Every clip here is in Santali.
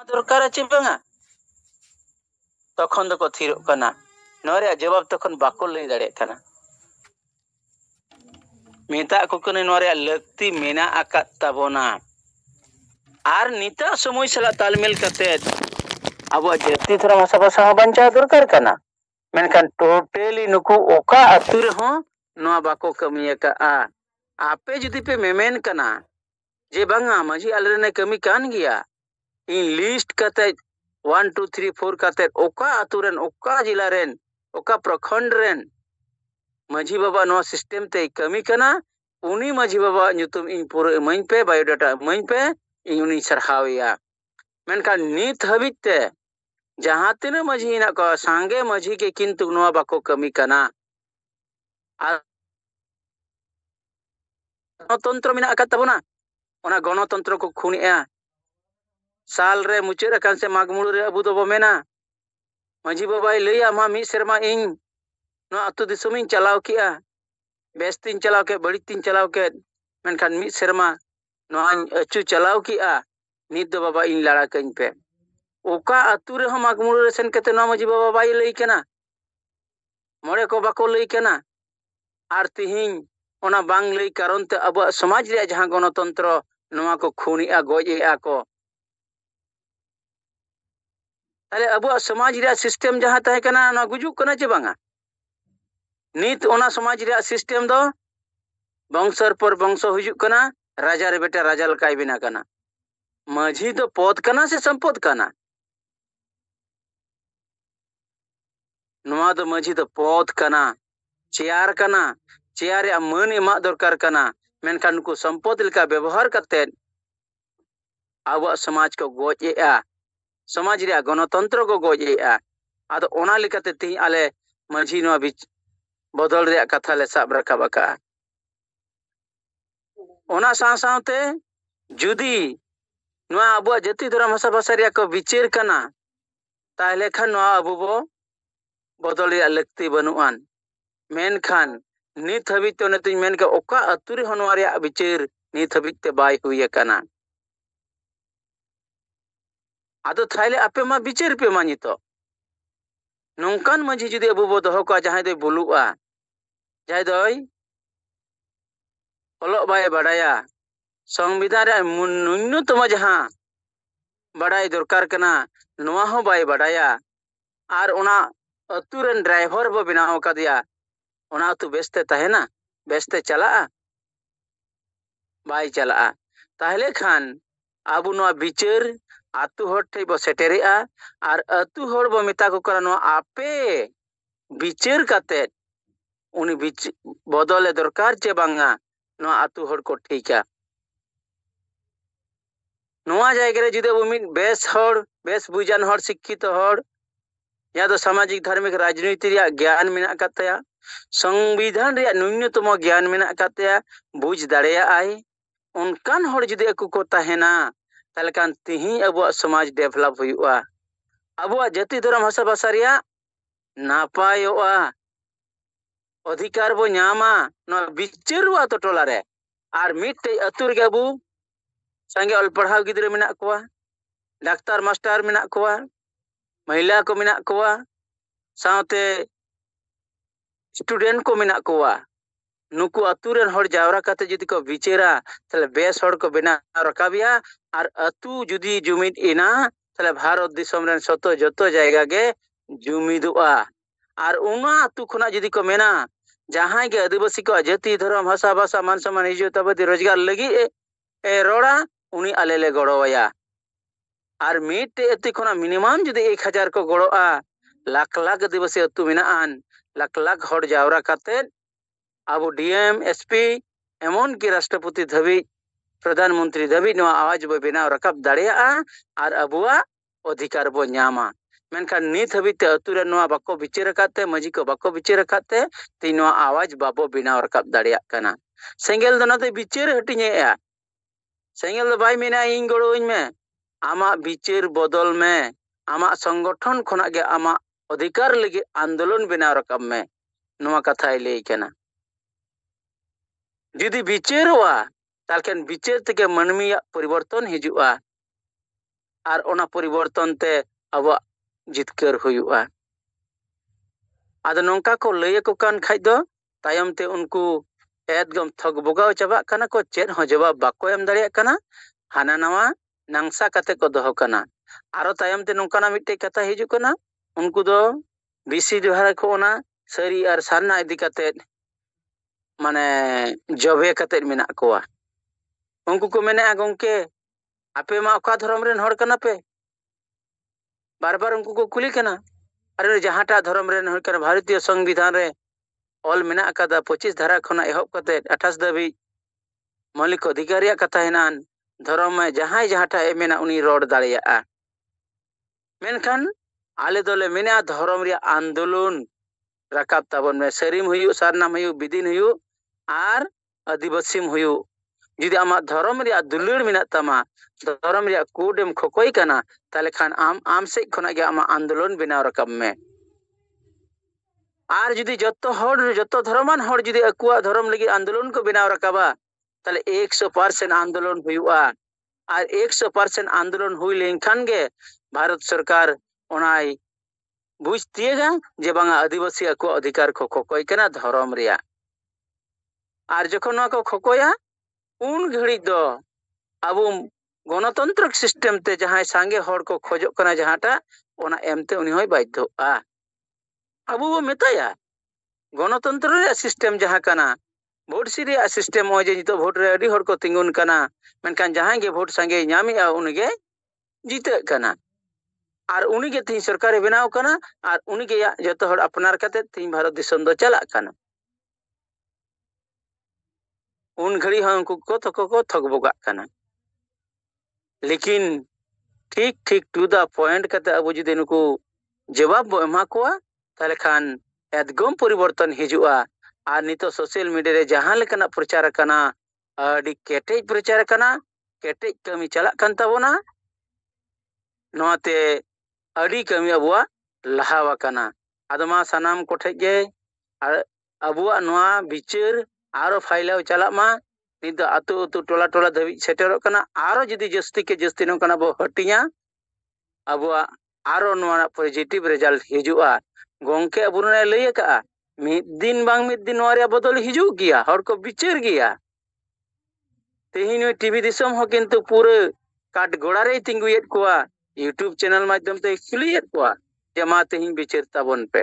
दरकार चे बांगा तखन दको थिरोग कना नोरे जवाब तखन बाको लई दाड़े कना मेता को कने नोरे लक्ति मेना आकात ताबोना आर निता समय सला तालमेल कते अब जति थोड़ा भाषा भाषा बंचा दरकार कना मेनखान टोटली नुकु ओका अतुर हो नोआ बाको कमिया का आपे जुदी पे मेमेन कना जे बांगा मजी आलरेने कमी कान गया इन लिस्ट कते 1 2 3 4 कते ओका अतुरन ओका जिला रेन ओका प्रखंड रेन मजी बाबा नोआ सिस्टम ते कमी कना उनी मजी बाबा nyutum इन पूरे मइन पे बायोडाटा मइन पे इन उनी सरहाविया मेनखान नित हबित ते जहाँ तीना मजी ना को सांगे मजी के किंतु नोआ बाको कमी कना गणतंत्र मिना अका तबना ओना गणतंत्र को खुनिया साल रे मुचाद अकान से मागमुड़ रे अबु दो मेना मजी बाबाई लैया मा मी सेरमा इन नोआ अतु दिसुमिन चलाव किया बेस्तिन चलाव के बड़ितिन चलाव के मेनखान मी सेरमा नोआ अचु चलाव किया नित दो बाबा इन लड़ा कइन पे ओका अतु रे हम मागमुड़ रे सेन कते नोआ मजी बाबा बाई लई केना मोड़े को बाको लई केना आर तिहिन ओना बांग लई कारण ते अब समाज रे जहां गणतंत्र नोआ को खुनिया गोजेआ को ताले अब समाज रे सिस्टम जहां तहे कना ना गुजुक कना चे बांगा नित ओना समाज रे सिस्टम दो वंशर पर वंश हुजुक कना राजा रे बेटा राजा लकाय बिना कना मझी तो पद कना से संपद कना नोआ दो मझी तो पद कना चेयर कना चेयर रे मन एमा दरकार कना मेनखान को संपद लेका व्यवहार करते अब समाज को गोजेआ समाज रे गणतंत्र को गोजेआ आदो ओना लेकाते ती आले मझी नोआ बिच बदल रे कथा ले साब रखाब का ओना साथे जुदी नोआ अब जाति धर्म भाषा भाषा रे को विचार कना ताहले खान नोआ अबु बो बदल रे लगती बनुआन मेनखान नित हबित तो नतुñ मेन के ओका अतुरे हनवा रे विचार नित हबित ते बाय हुई कना आदो थाइले आपे मा विचार पे मानी तो नौकान मझी जुदी अबु बो दोह को जहां दे बुलुआ जहां दोय ओलो बाय बडाया संविधान रे न्यूनतम जहां बडाय दरकार कना नोआ हो बाय बडाया आर ओना अतुरन ड्राइवर बो बनाव का दिया ओना तो बेस्ते तहेना बेस्ते चला बाय चला ताहले खान आबु नोआ विचार आतु हर ठे बो सेटेरेआ आर अतु हर बो मिता को करा नोआ आपे विचार काते उनी बदले दरकार चे बांगा नोआ आतु हर को ठीका नोआ जायगा रे जुदे बो मिन बेस हर बेस बुझान हर शिक्षित हर या तो सामाजिक धार्मिक राजनीति रे ज्ञान मेना कातया संविधान रे न्यूनतम ज्ञान मेना कातया बुझ दाड़ेया आय उनकान हर जुदे अकु को तहेना ताले कान तिही अब समाज डेवलप हुआ अब जाति धर्म भाषा भाषा रे नापायोआ अधिकार बो न्यामा न विचारवा तो टोला रे आर मिटे अतुर के अबु संगे अल पढ़ाव गिद्रे मेना कोआ डाक्टर मास्टर मेना कोआ महिला को मेना कोआ साथे स्टूडेंट को मेना कोआ नुकु अतुरन हर जावरा काते जुदी को विचारा तले बेस हर को बेना रकाबिया आर अतु जुदी जुमिद इना तले भारत दिसम रेन सतो जतो जायगा गे जुमिदुआ आर उना अतु खुना जुदी को मेना जहां के आदिवासी को जाति धर्म भाषा भाषा मान सम्मान हिजो तबदी रोजगार लगी ए रोड़ा उनी आलेले गड़ोया आर मिट एति खुना मिनिमम जुदी 1000 को गड़ोआ लाख लाख आदिवासी अतु मेनाआन लाख लाख हर जावरा काते अब डीएम एसपी एमन की राष्ट्रपति धबी प्रधानमंत्री धबी नोआ आवाज बो बेनाव रकाब दाड़ेया आर अबुआ अधिकार बो न्यामा मेनखान नित हबिते अतुरे नोआ बाको विचार काते मजी को बाको विचार काते ती नोआ आवाज बाबो बेनाव रकाब दाड़ेया कना सेंगेल दो नाते विचार हटिñeआ सेंगेल दो बाय मेना इन गड़ोइñ में आमा विचार बदल में आमा संगठन खना गे आमा अधिकार लगी आंदोलन बेनाव रकाब में नोआ कथाय लई कना जुदी विचारवा तालकेन विचार तके मनमिया परिवर्तन हिजुआ ᱟᱨ ᱚᱱᱟ ᱯᱚᱨᱤᱵᱚᱨᱛᱚᱱ ᱛᱮ ᱟᱵᱚᱣᱟᱜ ᱡᱤᱛᱠᱟᱹᱨ ᱦᱩᱭᱩᱜᱼᱟ ᱟᱫᱚ ᱱᱚᱝᱠᱟ ᱠᱚ ᱞᱟᱹᱭ ᱟᱠᱚ ᱠᱟᱱ ᱠᱷᱟᱡ ᱫᱚ ᱛᱟᱭᱚᱢ ᱛᱮ ᱩᱱᱠᱩ ᱮᱠᱫᱚᱢ ᱛᱷᱚᱠ ᱵᱚᱜᱟᱣ ᱪᱟᱵᱟᱜ ᱠᱟᱱᱟ ᱠᱚ ᱪᱮᱫ ᱦᱚᱸ ᱡᱚᱵᱟᱵ ᱵᱟᱠᱚ ᱮᱢ ᱫᱟᱲᱮᱭᱟᱜ ᱠᱟᱱᱟ ᱦᱟᱱᱟ ᱱᱟᱣᱟ ᱱᱟᱝᱥᱟ ᱠᱟᱛᱮ ᱠᱚ ᱫᱚᱦᱚ ᱠᱟᱱᱟ ᱟᱨᱚ ᱛᱟᱭᱚᱢ te ᱱᱚᱝᱠᱟᱱᱟᱜ ᱢᱤᱫᱴᱮᱡ ᱠᱟᱛᱷᱟ ᱦᱤᱡᱩᱜ ᱠᱟᱱᱟ ᱩᱱᱠᱩ ᱫᱚ ᱵᱤᱥᱤ ᱡᱚᱦᱟᱨ ᱠᱚ ᱚᱱᱟ ᱥᱟᱹᱨᱤ ᱟᱨ ᱥᱟᱨᱱᱟ ᱤᱫᱤ ᱠᱟᱛᱮᱫ ᱢᱟᱱᱮ ᱡᱚᱵᱮ ᱠᱟᱛᱮᱫ ᱢᱮᱱᱟᱜ ᱠᱚᱣᱟ ᱩᱱᱠᱩ ᱠᱚ ᱢᱮᱱᱮᱜᱼᱟ ᱜᱚᱝᱠᱮ ᱟᱯᱮ ᱢᱟ ᱚᱠᱟ ᱫᱷᱚᱨᱚᱢ ᱨᱮᱱ ᱦᱚᱲ ᱠᱟᱱᱟ ᱯᱮ ᱵᱟᱨ ᱵᱟᱨ ᱩᱱᱠᱩ ᱠᱚ ᱠᱩᱞᱤ ᱠᱟᱱᱟ ᱟᱨ ᱡᱟᱦᱟᱸᱴᱟᱜ ᱫᱷᱚᱨᱚᱢ ᱨᱮᱱ ᱦᱚᱲ ᱠᱟᱱᱟ ᱵᱷᱟᱨᱚᱛᱤᱭᱚ ᱥᱚᱝᱵᱤᱫᱷᱟᱱ ᱨᱮ ᱚᱞ ᱢᱮᱱᱟᱜ ᱟᱠᱟᱫᱟ 25 ᱫᱷᱟᱨᱟ ᱠᱷᱚᱱᱟᱜ ᱮᱦᱚᱵ ᱠᱟᱛᱮᱫ 28 ᱫᱷᱟᱹᱵᱤᱡ ᱢौलिक अधिकार ᱨᱮᱭᱟᱜ ᱠᱟᱛᱷᱟ ᱦᱮᱱᱟᱜ ᱫᱷᱚᱨᱚᱢ ᱡᱟᱦᱟᱸᱭ ᱡᱟᱦᱟᱸᱴᱟᱜ ᱮ ᱢᱮᱱᱟ ᱩᱱᱤ ᱨᱚᱲ ᱫᱟᱲᱮᱭᱟᱜᱼᱟ ᱢᱮᱱᱠᱷᱟन ᱟᱞᱮ ᱫᱚᱞᱮ ᱢᱮᱱᱟ ᱫᱷᱚᱨᱚᱢ ᱨᱮᱭᱟᱜ ᱟᱱᱫᱳᱞᱚᱱ ᱨᱟᱠᱟᱵ ᱛᱟᱵᱚᱱ ᱢᱮ ᱥᱟᱹᱨᱤᱢ ᱦᱩᱭᱩᱜ ᱥᱟᱨᱱᱟᱢ ᱦᱩᱭᱩᱜ ᱵᱤᱫᱤᱱ ᱦᱩᱭᱩᱜ ᱟᱨ ᱟᱹᱫᱤᱵᱟᱹᱥᱤᱢ ᱦᱩᱭᱩᱜ ᱡᱩᱫᱤ ᱟᱢᱟᱜ ᱫᱷᱚᱨᱚᱢ ᱨᱮᱭᱟᱜ ᱫᱩᱞᱟᱹᱲ ᱢᱮᱱᱟᱜ ᱛᱟᱢᱟ ᱫᱷᱚᱨᱚᱢ ᱨᱮᱭᱟᱜ ᱠᱳᱰᱮᱢ ᱠᱷᱚᱠᱚᱭ ᱠᱟᱱᱟ ᱛᱟᱦᱞᱮ ᱠᱷᱟᱱ ᱟᱢ ᱥᱮᱫ ᱠᱷᱚᱱᱟᱜ ᱜᱮ ᱟᱢᱟᱜ ᱟᱱᱫᱳᱞᱚᱱ ᱵᱮᱱᱟᱣ ᱨᱟᱠᱟᱵ ᱢᱮ ᱟᱨ ᱡᱩᱫᱤ ᱡᱚᱛᱚ ᱫᱷᱚᱨᱚᱢᱟᱱ ᱦᱚᱲ ᱡᱩᱫᱤ ᱟᱠᱚᱣᱟᱜ ᱫᱷᱚᱨᱚᱢ ᱞᱟᱹᱜᱤᱫ ᱟᱱᱫᱳᱞᱚᱱ ᱠᱚ ᱵᱮᱱᱟᱣ ᱨᱟᱠᱟᱵᱟ তাহলে 100% আন্দোলন ᱦᱩᱭᱩᱜᱼᱟ আর 100% আন্দোলন হুই লেনখান গে ভারত সরকার ওনাই বুঝ তিয়েগা যে বাংলা আদিবাসী আকুয়াᱜ অধিকার কো খোকᱚᱭ ᱠᱟᱱᱟ ধর্ম রিয়া আর যখন নয়া কো খোকᱚᱭᱟ উন ঘড়ি দো আবু গণতন্ত্রক সিস্টেম তে যাহাই সাঙ্গে হড় কো খোজক কানা যাহাটা ওনা এমতে উনি হই বাধ্যা আবু বো মেতায়া গণতন্ত্র রে সিস্টেম যাহা কানা ভোট সিরি সিস্টেম हो जे नितो भोट रे अडी हर को तिंगुन कना मेनखान जहां गे भोट संगे ᱧᱟᱢᱮᱜᱼᱟ उनगे जीतक कना और उनगे तीन सरकार बनाव कना और उनगे जतो हर अपनार कते तीन भारत दिसम दो चलाक कना उन घड़ी हम उनको को थक बोगाक कना लेकिन ठीक ठीक टू द पॉइंट कते अब जुदी नुकु जवाब बो एमा कोआ ताले खान एकदम परिवर्तन हिजुआ और नितो सोशल मीडिया रे जहां लेकना प्रचार कना अडी केटेज प्रचार कना केटेज कमी चलाक कान ताबोना नोते अडी कमी अबुआ लहावा कना आदमा सनाम कोठे गे अबुआ नोआ बिचार आरो फाइलाव चलाक मा नित आतु आतु टोला टोला धबी सेटेरो कना आरो जदी जस्ती के जस्ती नोकना बो हटिया अबुआ आरो नोआ पॉजिटिव रिजल्ट हिजुआ गोंके अबुने लई का मिद दिन बांग मिद दिन नोआ रे बदल हिजु गिया हर को बिचार गिया तेहिन टीवी दिसम हो किंतु पूरे काट गोड़ा रे तिंगुयेत कोआ यूट्यूब चैनल माध्यम ते खुलियेत कोआ जे मा तेहिन बिचार ताबन पे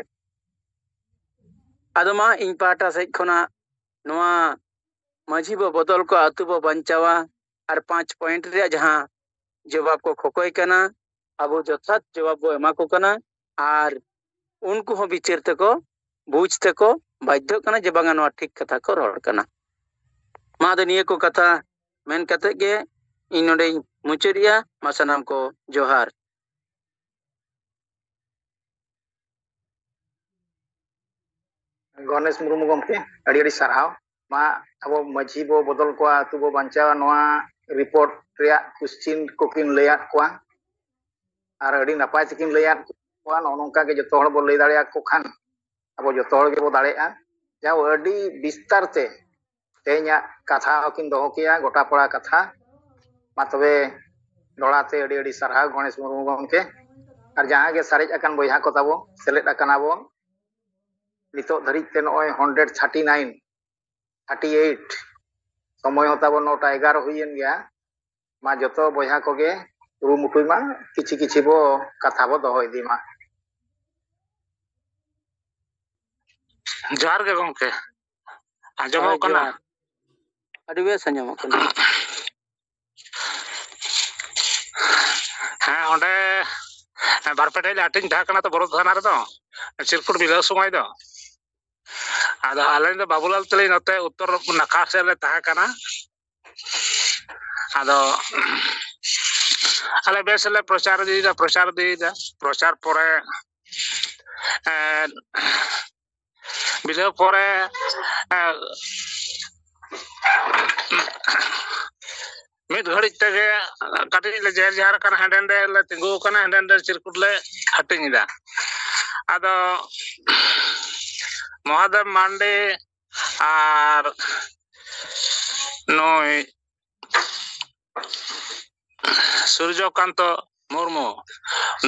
आदमा इन पाटा सहित खना नोआ माझी बो बदल को आतु बो बंचावा और 5 पॉइंट रे जहां जवाब को खोकोय कना अब जथात जवाब बो एमा को कना और उनको हो बिचार तको बुझते को बाध्य कना जे बांगा नोआ ठीक कथा को रोड कना मा द निये को कथा मेन कते गे इन नोडे मुचरिया मासनाम को जोहार गणेश मुर्मू गमके अड़ी अड़ी साराव मा अब माझी बो बदल को आतु बो बांचावा नोआ रिपोर्ट रिया क्वेश्चन कोकिन लैयात कोआ और अड़ी नपाय तकिन लैयात कोआ नोनका के जतो हड़ बो लई दाड़िया को खान अब जतो हड़ के बो दाड़ेया जाओ अड़ी विस्तार ते ते냐 कथा हकिन दोहो किया गोटा पड़ा कथा मा तबे दोड़ाते अड़ी अड़ी साराव गणेश मुर्मू गमके और जहां के सारेज अकन बयहा को ताबो सेलेद अकना बो नितो धरित ते नय 139 38 समय होता बो 9:11 हुईन गया मा जतो बयहा को गे रुमुटुई मा किछि किछि बो कथा बो दोहो इदी मा जार के गमके आजमो कना अड़ी बेस आंजमो कना हां ओंडे बारपेटे लाटिंग था कना तो बरोद थाना रे दो चिरकुट बिला समय दो आदा आले दो बाबूलाल तले नते उत्तर नाखा से ले था कना आदो आले बेसले प्रचार दीदा प्रचार परे बिलो परे मिद घड़ी तगे काटी ले जेल जार कना हंडेंडे ले तिंगु कना हंडेंडे चिरकुट ले हटिंगदा आदो महादेव मांडे और नय सूर्यकांत मुर्मू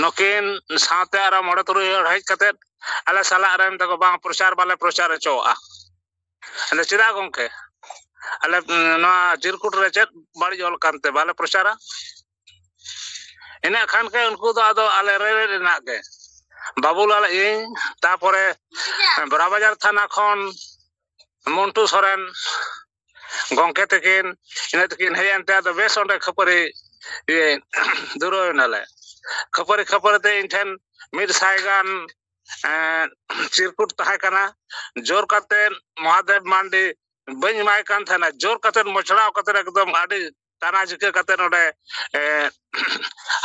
नकिन साथे आरो मोड़े तुरुई हज कते आले साला रेन तको बांग प्रचार बाले प्रचार चोआ अले चिदा गंके आले ना चिरकुट रे चेत बाड़ी ऑल कांते बाले प्रचारा इना खान के उनको तो आदो आले रे ना के बाबूलाल इन तापरे बराबाजार थाना खन मंटू सोरेन गंके तकिन इन तकिन हेयनते आदो बेस ओंडे खपरी ये दुरो नाले खपरी ते इनठेन मिड साइगान चिरकुट तहा कना जोर काते महादेव मांडी बन माय कान थाना जोर काते मचड़ाव काते एकदम आडी ताना जिके काते नोडे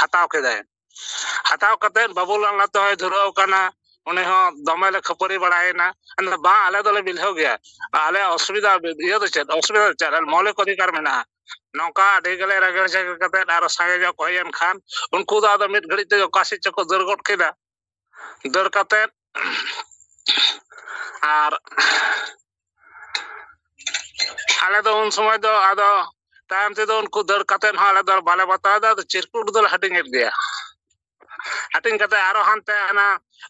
हताव केदाय हताव काते बाबूलाल ना तो धुरो कना उन्हें हो दमेले खपरी बड़ायना अन बा आले दोले बिलहो गया आले असुविधा ये तो चेत असुविधा चल मौलिक अधिकार मेना नौका आडी गले रगड़ जग काते आरो सागे जो कोयन खान उनको तो आदो मिट घड़ी ते कासी चको दरगट केदा दर काते आर आले दो उन समय दो आदो तायम ते दो उनको दर काते आले दो बाले बता दा चिरकुट दो हटिंग गया हटिंग काते आरो हानते आना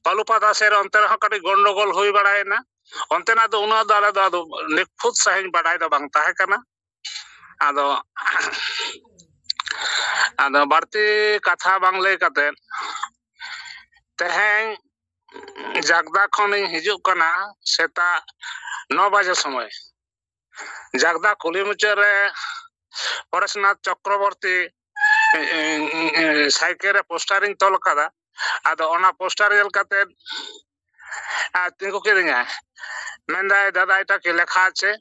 पालुपाता सेर अंतर हो कटी गंडगोल हुई बड़ायना अंतेना दो उना दाले दो निखुत सहिन बड़ाय दो बांग ताहे कना आदो आदो बाड़ती कथा बांग लay काते तेहें जागदा खन हिजुग कना सेता 9 बजे समय जागदा कुली मुचार रे परेशनाथ चक्रवर्ती साइकेल पोस्टारिंग तोल कदा आदो ओना पोस्टर यल काते तिंगु किदिंगा मेंदाय दादा एटा के लेखा आछे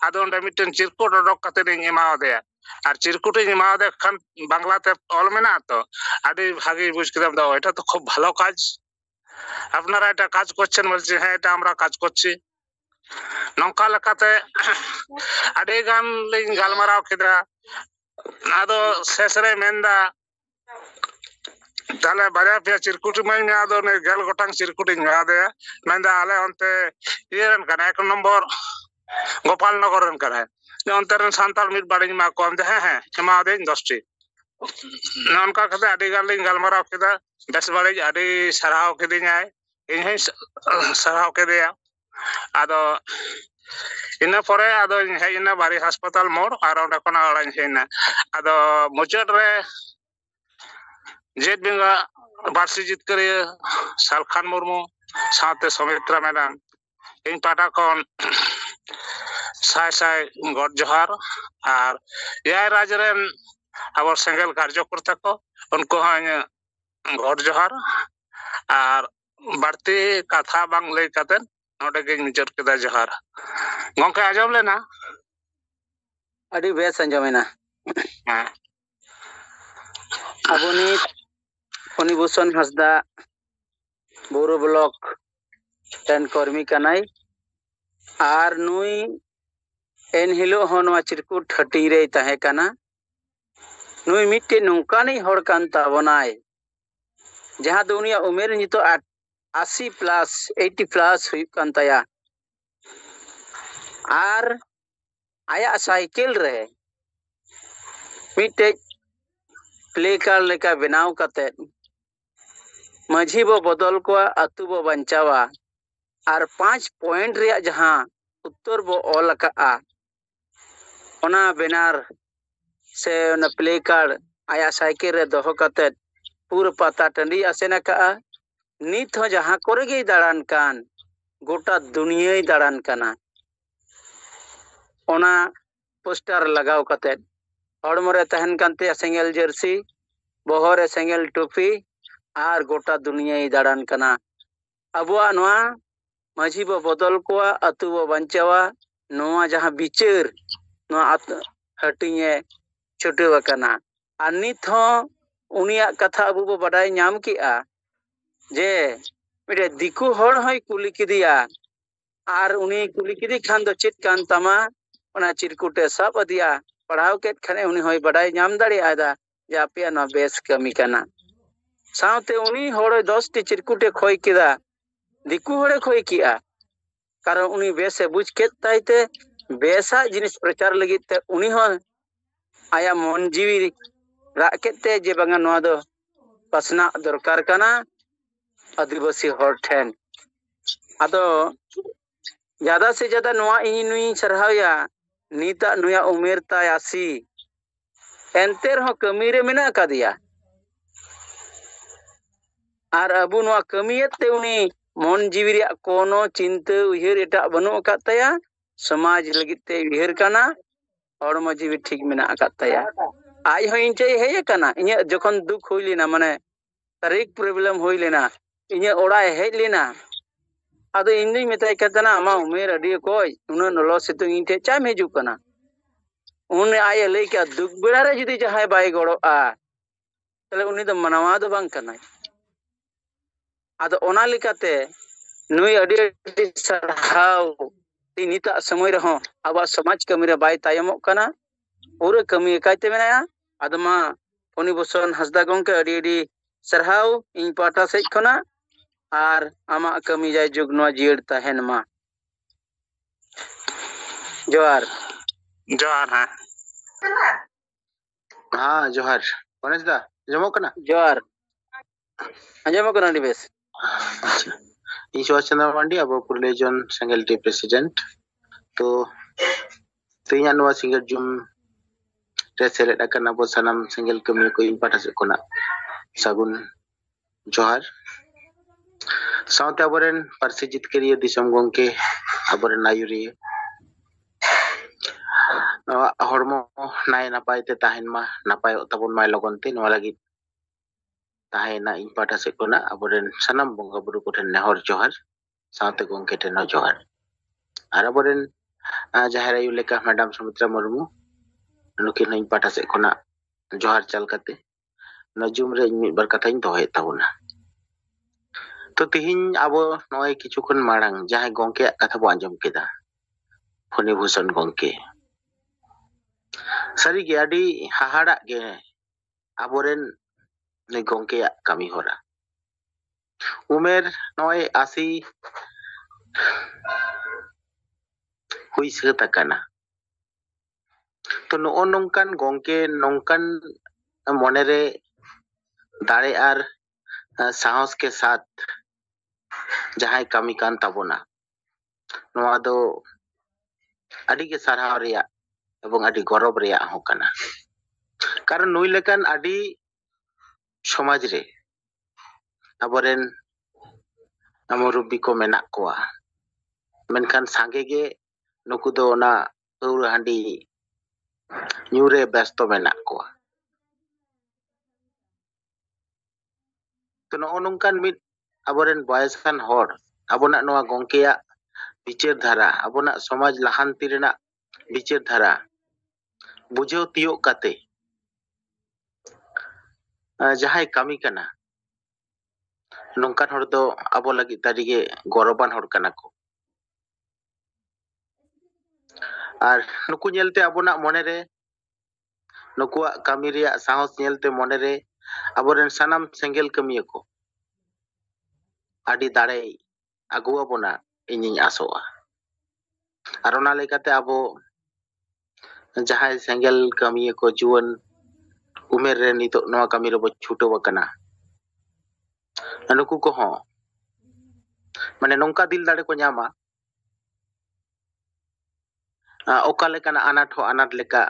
आदो ओंडे मिटन चिरकुट ओडक काते निं एमाव देया आर चिरकुट इं एमाव दे खान बांगलाते ऑल मेना तो आडी भागी बुझ केदाम दाओ एटा तो खूब भालो काज আপনারা এটা কাজ করছেন বলছি হ্যাঁ এটা আমরা কাজ করছি নৌকা লেখাতে আডি গান লিং গালমারাও কেদা আদো শেষরে মেন্দা তাহলে বাজা পিয়া চিরকুটি মাই মে আদো নে গেল গোটাং চিরকুটি মে আদে মেন্দা আলে অন্তে ইয়েরেন কানা 1 নম্বর গোপালনগরেন কানা অন্তরেন সান্তাল মিট বাড়ি মা কম দে হ্যাঁ হ্যাঁ এমা দেন 10টি नौका कते आडी गान लिंग गालमाराव केदा बेस बाड़ी आडी सराव केदिኛय इन हे सराव केदिया आदो इना परे आदो हे इना बारी अस्पताल मोड़ आर ओंडे कोना अड़ाई हेना आदो मुचाद रे जेट बिंगा बारसी जितकरी सालखान मुर्मू साथे समित्रा मैडम इन पाटा कोन साय साय गड जोहार आर याय राजरेन अब सेंगल कार्यकर्ता को उनको गड जोहार और बढ़ती कथा बांग लay काते नोडे के निजर केदा जोहार गंके आजम लेना अड़ी बेस अंजमेना अबुनी फणिभूषण हांसदा बोरो ब्लॉक टेन कर्मी कनाई आर नुई एन हिलो होनवा चिरकुट हटी रे ताहे कना नुई मिट्टे नौकानी हड़ कान ताबनाय जहां दो उनिया उमेर नितो 80 प्लस 80 प्लस हुई कान ताया आर आया साइकिल रे मिट्टे प्ले कार लेका बनाव काते माझी बो बदल को अतु बो बंचावा आर 5 पॉइंट रे जहां उत्तर बो ऑल का ओना बेनार से ना प्ले कार्ड आया साइकिल रे दोहो काते पूरा पता टंडी आसेना का नित हो जहां करे गे दाड़ान कान गोटा दुनिया दाड़ान काना ओना पोस्टर लगाव काते हड़मरे तहन कांते सेंगल जर्सी बोहरे सेंगल टोपी आर गोटा दुनिया दाड़ान काना अबुआ नोआ माझी बो बदल को अतु बो बंचावा नोआ जहां बिचार नोआ हटिंगे छुटे वकना और नित हो उनिया कथा अबु बो बडाय नाम किया जे मिटे दिकु हड़ होय कुली किदिया आर उनी कुली किदी खान दो चित कान तमा ओना चिरकुटे सब अदिया पढ़ाव के खने उनी होय बडाय नाम दाड़ी आदा जे आपे न बेस कमी कना साउते उनी हड़ 10 टी चिरकुटे खोय किदा दिकु हड़े खोय किया कारण उनी बेसे बुझ के ताइते बेसा जिनिस प्रचार लगित उनी हो आया मन जीवी राकेते जे बंगा नोआ दो pasna dorkar kana adivasi hor ठेन ado ज्यादा से ज्यादा नोआ इन नुई सरहाया नीता नुया उमेर ताय आसी एंते रहो कमी रे मेना कादिया आर अबु नोआ कमियते उनी मन जीवी रे कोनो चिंता उहिर एटा बनु अकात ताया समाज लगित ते उहिर काना हड़मो जीवी ठीक मेना अकात ताया आज हो इन चे हे काना इnya जखन दुख होई लेना माने तारीख प्रॉब्लम होई लेना इnya ओड़ा हे लेना आदो इन दुई मेताय कतना आमा उमेर अडी कोय उन नलो सितुंग इन टे चाम हेजु काना उन आय लई का दुख बेड़ा रे जुदी जहाय बाय गड़ो आ तले उनी दो मनवा दो बांग काना आदो ओना लिकाते नुई अडी सरहाव निता समय रहो अब समाज कमी रे बाय तायमो काना पूरे कमी एकायते मेनाया आदमा उनी बसन हसदा गंके अडी अडी सरहाव इन पाटा से खना आर आमा कमी जाय जुग नो जियड़ तहन मा जोहार जोहार हाँ जोहार गणेश दा जमो कना जोहार अंजमो कना निवेश अच्छा इन सुभाष चंद्र मांडी अब पुरले जोन सेंगल टी प्रेसिडेंट तो तेया नवा सिंगर जुम रे select akan abo sanam single kami ko in pata se kona sagun johar South अबरेन पार्सी जितकरिया दिसम गंके अबरेन नायुरी हरमो नाय नापाय ते ताहेन मा नापाय तबन माय लगनते नवा लगी ताहेना इन पाटा से कोना अबरेन सनम बंगा बुरु कोठेन नेहर जोहार साउथ गंके तेन जोहार आर अबरेन जहारा युलेका मैडम सुमित्रा मुर्मू नुकिन इन पाटा से कोना जोहार चल कते नजुम रे इन बार कथा इन दोहे ताबुना तो तिहिन आबो नय किछुखन मारांग जहाय गंके कथा बो आंजम केदा फनी भूषण गंके सारी गे आडी हाहाड़ा गे आबोरेन ने गंके कमी होरा उमेर नय 80 हुई सकता तो नो नोंकान गंके नोंकान मनेरे दाड़े आर साहस के साथ जहाय कमी कान ताबोना नोआ दो आडी के सारहाव रिया एवं आडी गौरव रिया हो कना कारण नुई लेकान आडी समाज रे अबरेन अमरुबी को मेना कोआ मेनखान सांगे गे नुकु दो ना पौर हांडी न्यूरे व्यस्त मेना कोआ तो नो नोंकान मिट अबरेन बयसान हर अबोना नोआ गंकेया विचार धारा अबोना समाज लहानती रेना विचार धारा बुझेव तियो काते जहाय कमी कना नोंकान हर दो अबो लगी तारीगे गौरवान हर कना को आर नुकु नेलते अबोना मने रे नुकुआ कमी रिया साहस नेलते मने रे अबोरेन सनाम सेंगेल कमिया को आडी दाड़े आगुआ बोना इनिंग आसोआ आर ओना लेकाते अबो जहाय सेंगेल कमिया को जुवन उमेर रे नितो नवा कमी रे बो छुटो बकना नुकु को हो माने नोंका दिल दाड़े को न्यामा ओका लेकाना अनाट हो अनाट लेका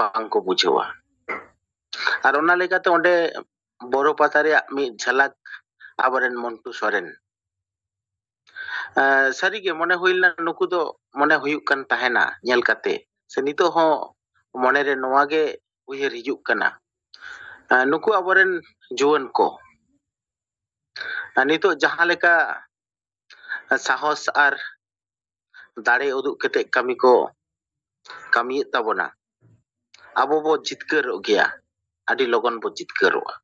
बांग को बुझेवा आर ओना लेकाते ओंडे बोरो पाता रे मी झलक आबरेन मंटू सोरेन सारी के मने होइलना नुकु दो मने हुयुक कन ताहेना नेल काते से नितो हो मने रे नोवा गे उयहर हिजुक कना नुकु आबरेन जुवन को नितो जहां लेका साहस आर दाड़े उदुक केते कमी को कमी ताबोना आबो बो जितकर गया आडी लगन बो जितकरोआ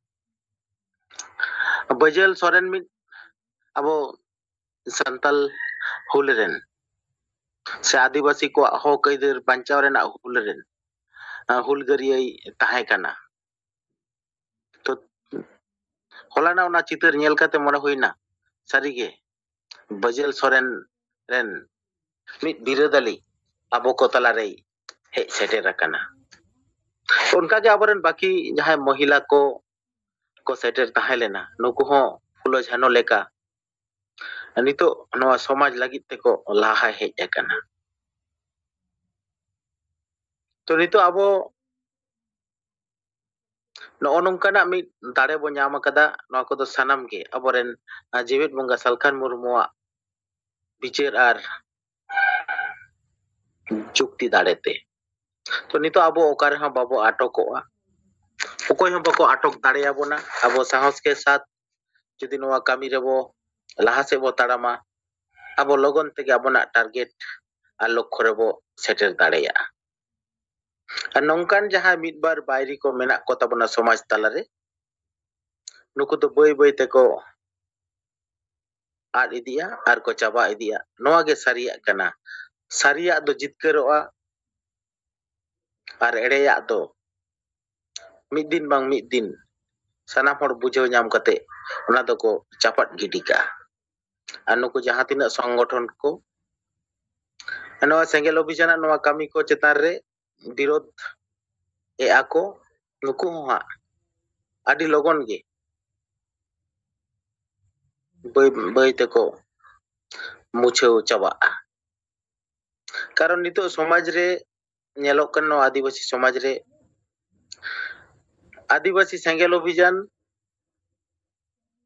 बजल सोरेन मिट अबो संतल हुलरेन से आदिवासी को हो कइदर पंचाव रेना हुलरेन हुलगरियै ताहे कना तो होलाना ओना चितर नेल काते मने होइना सारीगे बजल सोरेन रेन मिट बिरोदाली आबो को तला रे हे सेटेर कना उनका के आबरन बाकी जहां महिला को ko seter tahen lena nuku ho Fulo Jhano leka nitok noa somaj lagit teko laha hej akana. To nitok abo no nongkana mi dare bo nyam akada noa kodo sanam ge aboren Jewet Bonga Salkhan Murmuac bicer ar chukti darete. To nitok abo okare ha babo atokoa. Okoy hon bako atok dareabona abo sahos ke sath judi noa kami rebo laha se bo tarama abo logon tege abona target ar lokho rebo seter dareya. Ar nongkan jaha midbar bairi ko menak ko tabona somaj talare nuku to boi teko ad idia ar ko chaba idia noa ge sariya kana. Sariya do jitkeroa ar ereya do mid din bang mid din sanam hor bujhaw nyam kate ona doko chapat gidika. Ar nuku jaha tinak songgothon ko noa sengel obhijana noa kami ko chetan re birod e ako nuku ha adi logon ge boi teko muchhaw chaba'a. Karon nitok somaj re nyelok kan no Adivasi somaj re Adivasi sengel obhijan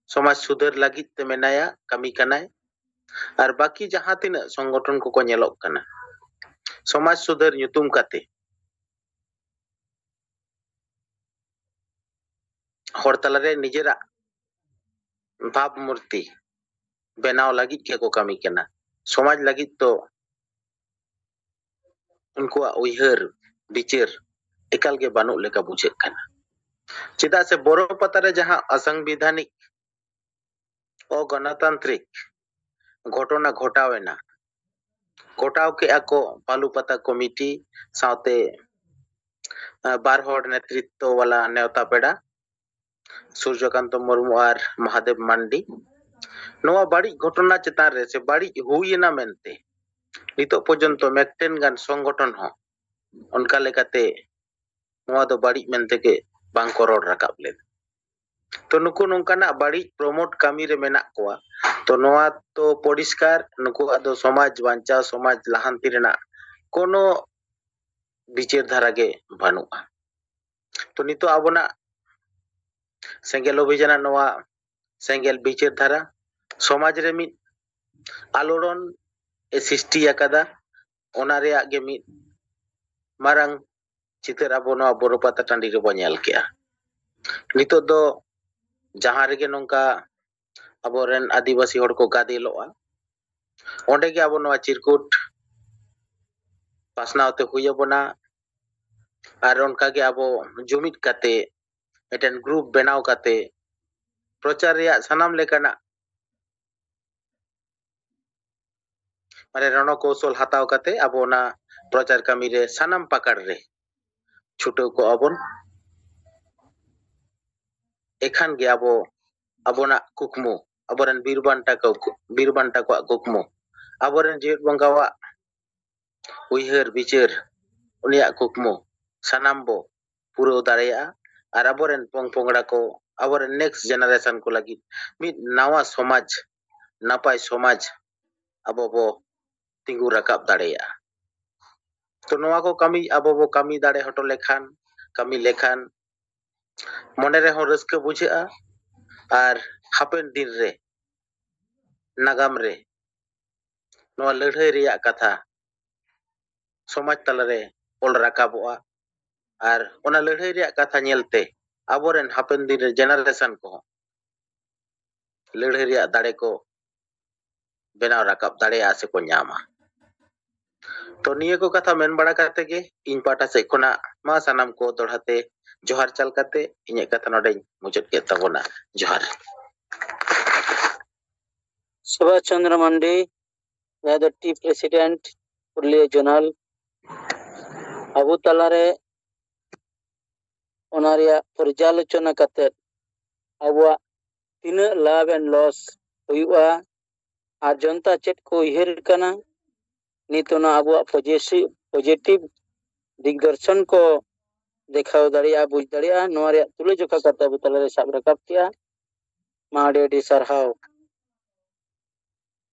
somaj sudhar lagit te menaya kami kanay ar baki jaha tinak songgothon ko nyelok kana somaj sudhar nyutum kate hor talare nijera bhab murti benaw lagit ke ko kami kana. Somaj lagit to unkuak uihar bicer ekal ge banuk leka bujhaগ kana. Cheda se Boro Patare jaha asangbiধানিক o গণতান্ত্রিক ঘটনা ঘটাওয়েনা ঘটাও ke ako Balupata Committee saute bar hor netritto wala neota peda Suryakanto Murmu ar Mahadev Mandi noa bari ঘটনা chetan re se bari huiena mente nitok porjonto mekten gan songgothon ho onka lekate noa do bari mente ke bang ko rod rakap len. To nuku nongkana bari promote kami re menak koa to noa to poriskar nuku ado somaj banchaw somaj lahanti rena kono bicer dhara ge banu'a. To nitok abona sengel obhijana noa sengel bicer dhara somaj re mid aloron e sisti akada ona reyak ge mid marang chitar abo noa Boro Pata tandi rebo nyel kea. Nitok do jaha rege nongka aboren Adivasi hor ko gadeloa onde ge abo noa chirkut pasnaw te huyabona ar onka ge abo jumit kate eten group benaw kate prochar reyak sanam lekana mane rono koushol hataw kate abo ona prochar kami re sanam pakar re chutaw ko abon ekhan ge abo abona kukmu aboren birbanta ko kukmu aboren Jewet Bonga wa uihar bicer uniak kukmu sanam bo puraw dareya ar aboren pongpongra ko aboren next generation ko lagit mid nawa somaj napai somaj abo bo tingu rakap dareya. To noa ko kami abo bo kami dare hoto lekhan kami lekhan mone re hon rauska bujha'a ar hapen din re nagam re noa ladhai reyak katha somaj talare ol rakabo'a ar ona ladhai reyak katha nyelte aboren hapen din re generation ko ladhai reyak dare ko benaw rakap dareya se ko nyama. To niya ko katha men bada kate ge in pata se khona ma sanam ko dorhate johar chal kate inyak katha nodeng muchad ke tabona johar. Subhash Chandra Mandi, the Tea President, Purulia Zonal, Abu Talare, Onaria, Purjalochona Katet, Awa, Tina Love and Loss, Uyua, Arjonta Chet Ko Hirkana, Nitona Abu positive Digdarshan Ko देखाव दाड़िया बुझ दाड़िया नोआ रे तुले जोखा करते अबो तले रे साब राकाब किया मा आडी आडी सारहाव।